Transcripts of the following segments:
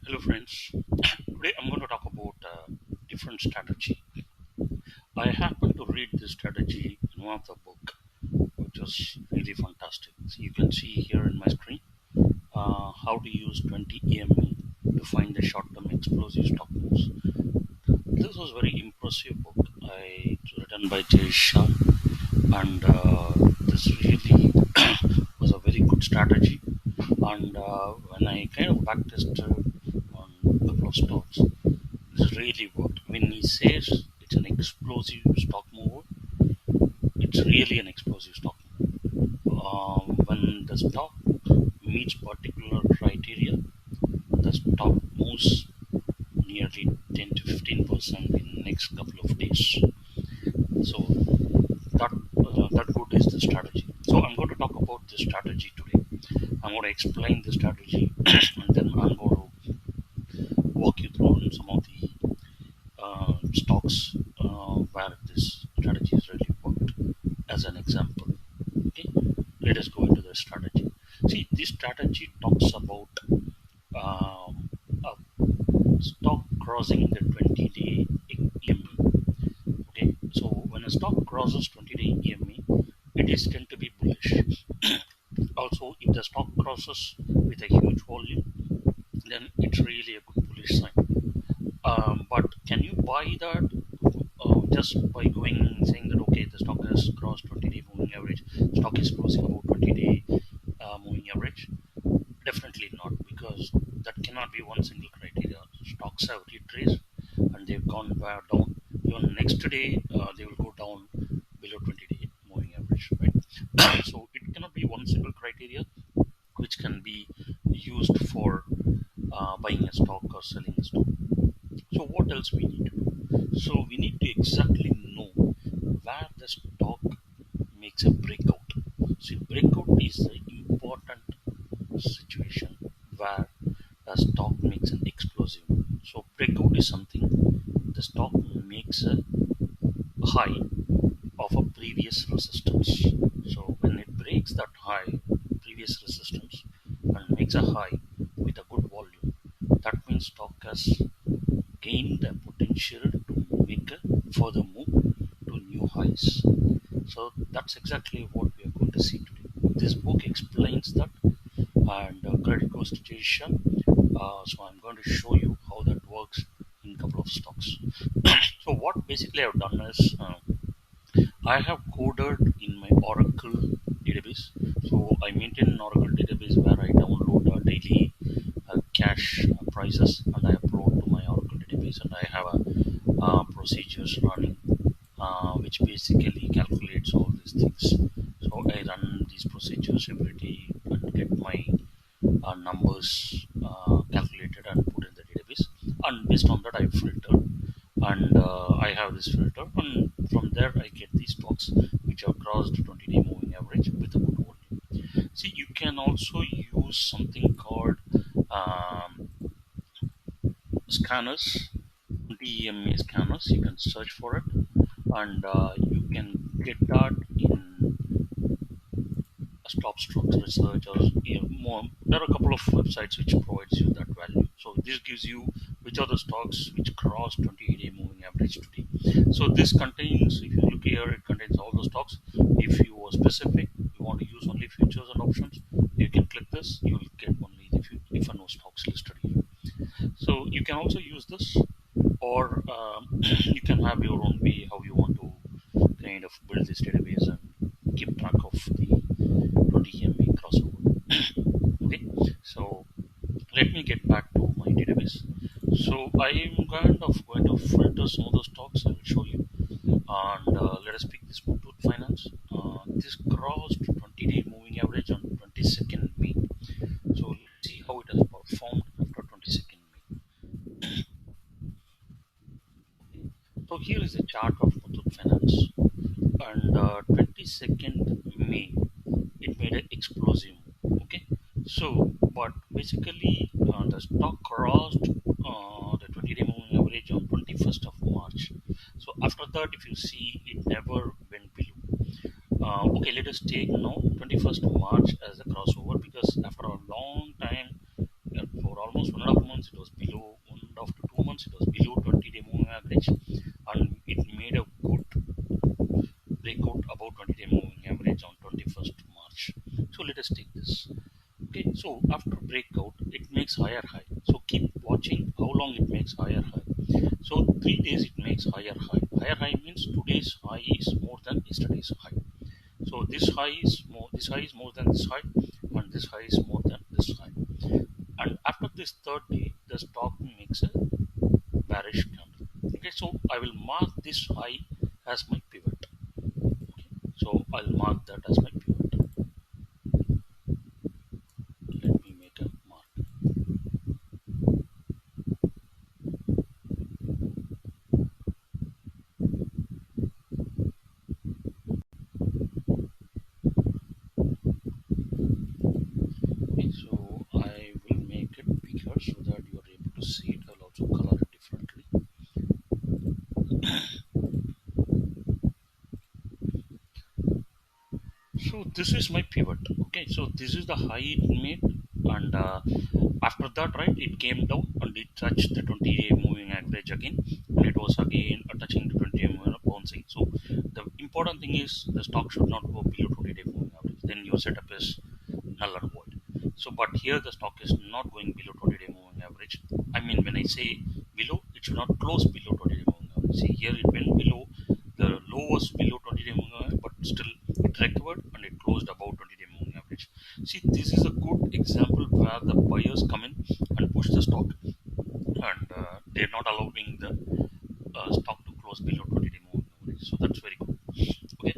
Hello, friends. Today I'm going to talk about different strategy. I happened to read this strategy in one of the book, which was really fantastic. So you can see here in my screen how to use 20 EMA to find the short-term explosive stock moves. This was very impressive book. It's written by Jay Shah, and this really was a very good strategy. And when I kind of backtested on a couple of stocks, this really worked. When he says it's an explosive stock mover, it's really an explosive stock mover. When the stock meets particular criteria, the stock moves nearly 10 to 15% in the next couple of days. So that good is the strategy. So I'm going to talk about this strategy today. I'm going to explain the strategy, and then I'm going to walk you through some of the stocks where this strategy is really worked as an example. Okay, let us go into the strategy. See, this strategy talks about a stock crossing the 20-day EMA. Okay, so when a stock crosses 20-day EMA, it is tend to be bullish. Also, if the stock crosses with a huge volume, then it's really a good bullish sign. But can you buy that just by going saying that okay, the stock has crossed 20-day moving average, stock is closing about 20-day moving average? Definitely not, because that cannot be one single criteria. Stocks have retraced and they've gone back down. Even next day, they will go down below 20-day moving average, right? So it cannot be one single criteria which can be used for buying a stock or selling a stock. So what else we need to do? So we need to exactly know where the stock makes a breakout. See, breakout is the important situation where the stock makes an explosive. So breakout is something the stock makes a high of a previous resistance. So when it breaks that high previous resistance and makes a high with a good volume, that means stock has gained the potential to make a further move to new highs. So that's exactly what we are going to see today. This book explains that, and credit goes to Jason. So I'm going to show you how that works in a couple of stocks. So what basically I've done is I have coded in my Oracle database. So I maintain an Oracle database where I download daily cash prices and I upload to my Oracle database, and I have a procedures running which basically calculates all these things. So I run these procedures every day and get my numbers calculated and put in the database, and based on that I filter, and I have this filter, and from there I get these stocks which have crossed 20-day moving average with a good volume. See, you can also use something called scanners, DEMA scanners. You can search for it, and you can get that in stop stocks research, or more. There are a couple of websites which provides you that value. So this gives you which are the stocks which cross 20-day moving average today. So this contains, if you look here, it contains all the stocks. If you are specific, you want to use only futures and options, you can click this. You will get only if and no stocks listed here. So you can also use this, or you can have your own way how you want to kind of build this database and keep track of the 20 MB crossover. Okay, so let me get back to my database. So I am kind of going to filter some of the stocks. I will show you, and let us pick this Muthoot Finance. This crossed 20-day moving average on 22nd May. So let's see how it has performed after 22nd May. So here is a chart of Muthoot Finance, and 22nd May it made an explosive move. Okay, so but basically the stock crossed the 20-day moving average on 21st of March. So after that, if you see, it never went below. Okay, let us take now 21st of March as a crossover, because after a long time, for almost 1.5 months it was below, 1.5 to 2 months it was below 20-day moving average, and it made a good breakout about 20-day moving average on 21st March. So let us take this. Okay, so after breakout, it makes higher high. So keep watching how long it makes higher high. So 3 days it makes higher high. Higher high means today's high is more than yesterday's high. So this high is more. This high is more than this high, and this high is more than this high. And after this third day, the stock makes a bearish candle. Okay, so I will mark this high as my pivot. Okay, so I'll mark that as my pivot. Let me make a mark. Okay, so I will make it bigger so that you are able to see it. I'll also color it differently. So this is my pivot. Okay, so this is the high it made, and after that, right, it came down and it touched the 20-day moving average again, and it was again touching the 20-day moving bouncing. So the important thing is the stock should not go below 20-day moving average. Then your setup is null and void. So, but here the stock is not going below 20-day moving average. I mean, when I say below, it should not close below 20-day moving average. See, here it went below. The low was below 20-day moving average, but still it recovered and it closed above 20-day moving average. See, this is a good example where the buyers come in and push the stock, and they're not allowing the stock to close below 20-day moving average. So that's very good. Okay,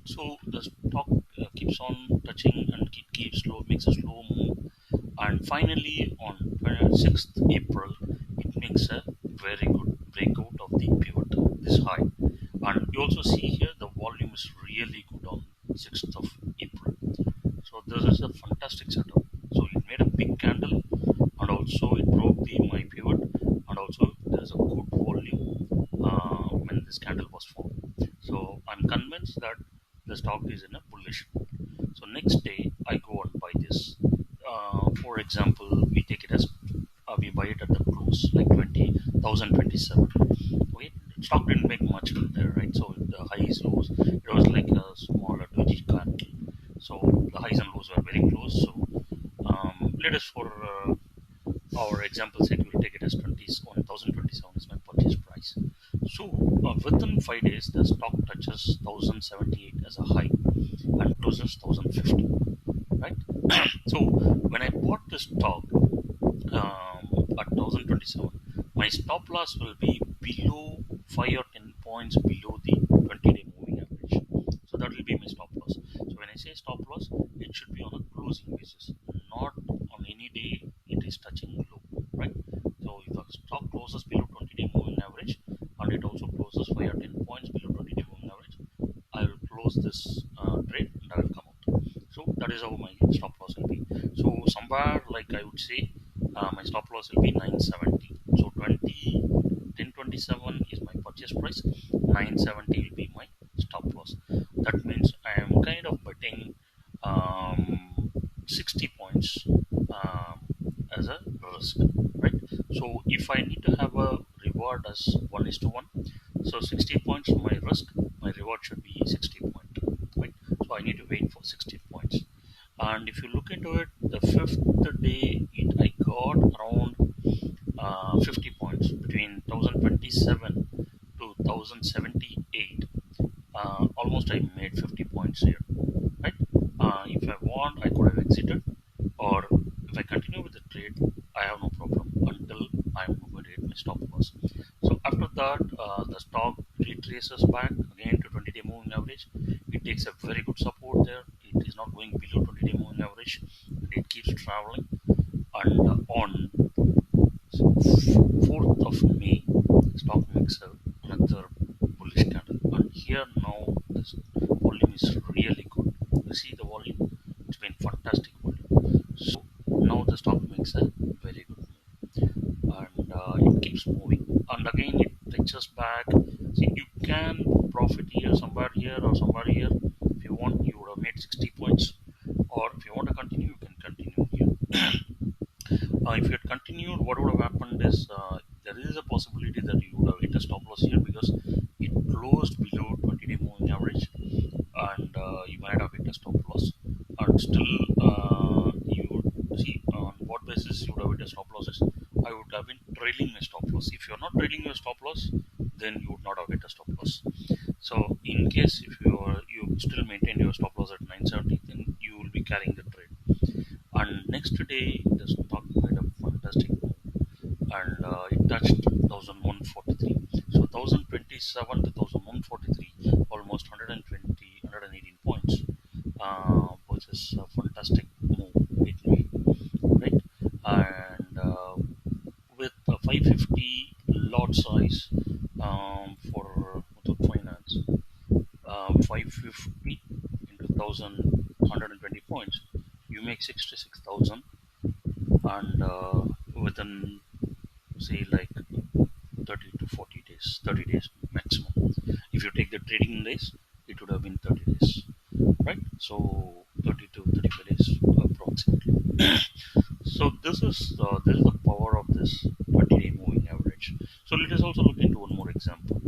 so the stock keeps on touching and it keeps slow, makes a slow move, and finally on 26th April it makes a very good breakout of the pivot, this high. And you also see here the volume is really good on 6th of April. So this is a fantastic setup. So it made a big candle, and also it broke the my pivot, and also there is a good volume when this candle was formed. So I'm convinced that the stock is in a bullish mode. So next day I go and buy this. For example, we take it as we buy it at the close, like 20,027. Okay, stock didn't make much there, right? So the highs, lows, it was like a smaller doji candle. So the highs and lows were very close. So let us, for our example sake, we'll take it as 1,027 is my purchase price. So within 5 days, the stock touches 1,078 as a high and closes 1,050, right? So when I bought this stock at 1,027, my stop loss will be below 5 or 10 points below the 20-day moving average. So that will be my stop loss. So when I say stop loss, it should be on a closing basis, not on any day it is touching low, right? So if the stock closes below 20-day moving average and it also closes 5 or 10 points below 20-day moving average, I will close this trade and I will come out. So that is how my stop loss will be. So somewhere, like I would say, my stop loss will be 970. So 1027 is my purchase price, 970 will be my stop loss. That means I am kind of betting 60 points as a risk, right? So if I need to have a reward as 1:1, so 60 points my risk, my reward should be 60 points, right? So I need to wait for 60 points. And if you look into it, the fifth day I got around 50 points between 1027 to 1078. Almost I made 50 points here, right? If I want, I could have exited, or if I continue with the trade, I have no problem until I'm going to hit my stop loss. So after that, the stock retraces back again to 20-day moving average. It takes a very good support there. It is not going below 20-day moving average, and it keeps traveling. And on 4th of May, stock makes another bullish candle, and here now this volume is really good. You see the volume, it's been fantastic volume. So now the stock makes a very good move, and it keeps moving, and again it touches back. See, you can profit here, somewhere here, or somewhere here. If you want, you would have made 60 points, or if you want to continue, you can continue here. If you it continued, what would have happened is there is a possibility that you would have hit a stop loss here because it closed below 20-day moving average, and you might have hit a stop loss. And still, you would see on what basis you would have hit a stop losses. I would have been trailing my stop loss. If you're not trailing your stop loss, then you would not have hit a stop loss. So in case if you still maintain your stop loss at 970, then you will be carrying the trade. And next day the stock made a fantastic move, and it touched 1143. So 1027 to 1143, almost 120, 118 points, which is a fantastic move it made, right? And with a 550 lot size for Muthoot Finance, 550 into 1120 points, you make 66,000, and within say like 30 to 40 days, 30 days maximum. If you take the trading days, it would have been 30 days, right? So 30 to 35 days approximately. So this is the power of this 20-day moving average. So let us also look into one more example.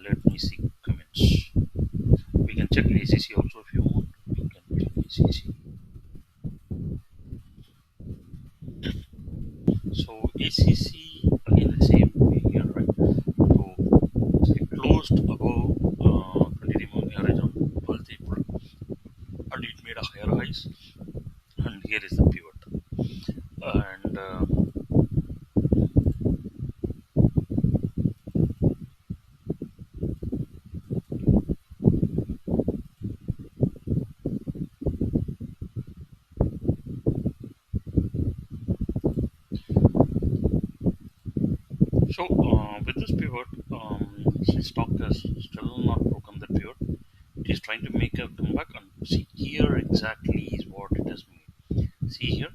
Let me see comments. We can check ACC also if you want. You can check ACC. So ACC again the same way here, right? So it closed above 20-day moving average on 12th April, and it made a higher highs. And here is the pivot. And so with this pivot, the stock has still not broken the pivot. It is trying to make a comeback, and see here exactly is what it has made. See here,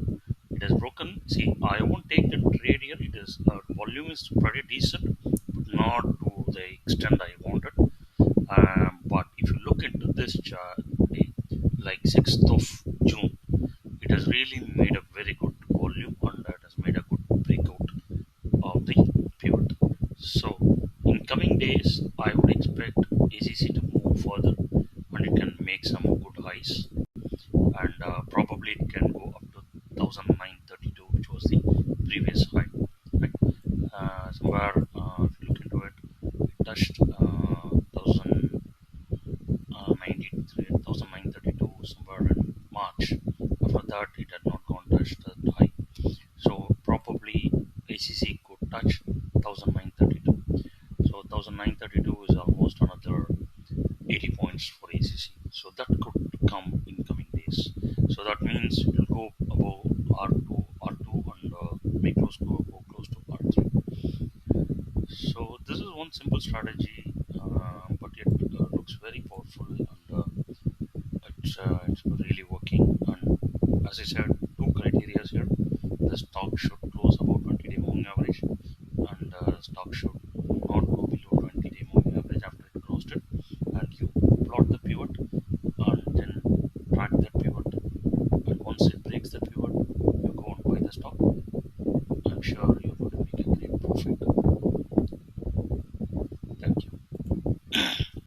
it has broken. See, I won't take the trade here. It is volume is pretty decent, but not to the extent I wanted. But if you look into this chart, like 6th of June, it has really made a very good volume, and it has made a good breakout of the pivot. So in coming days, I would expect ACC to move further, and it can make some good highs, and probably it can go up to 1932, which was the previous high. Right? Somewhere, if you look into it, it touched 1932 somewhere in March. After that, it had not gone touched that high. So probably ACC could touch 1932. So 1932 is almost another 80 points for ACC. So that could come in coming days. So that means it will go above R2, and may go close to R3. So this is one simple strategy, but it looks very powerful, and it's really working. And as I said, two criteria here: the stock should